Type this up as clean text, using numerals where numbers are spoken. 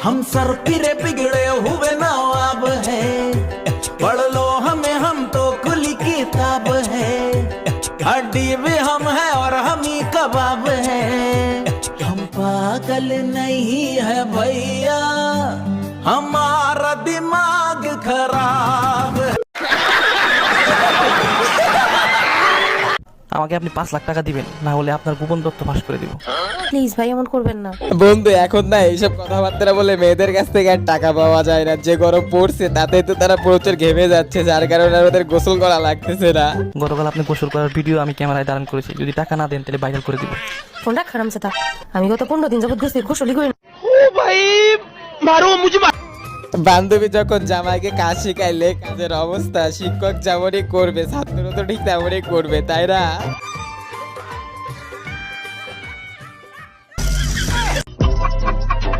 हम सर फिरे बिगड़े हुए नवाब है, पढ़ लो हमें हम तो खुली किताब है, हड्डी भी हम है और हम ही कबाब है, हम पागल नहीं है भैया, हमारा दिमाग खराब है। আমাকে আপনি 5 লাখ টাকা দিবেন, না হলে আপনার গোপন তথ্য ফাঁস করে দিব। প্লিজ ভাই এমন করবেন না। বন্ধু এখন না এইসব কথাবার্তা বলে মেয়েদের কাছ থেকে আর টাকা পাওয়া যায় না, যে গরম পড়ছে তাতে তো তারা প্রচুর ঘেমে যাচ্ছে, যার কারণে আর ওদের গোসল করা লাগতেছে না। গতকাল আপনি গোসল করার ভিডিও আমি ক্যামেরায় ধারণ করেছি, যদি টাকা না দেন তাহলে ভাইরাল করে দিব। ফোনটা খারাপ সেটা আমি গত 15 দিন যাবত গোসলই করি না। বান্ধবী যখন জামাইকে কাজ শিখাইলে কাজের অবস্থা শিক্ষক যেমনই করবে ছাত্র তো ঠিক তেমনই করবে, তাই না?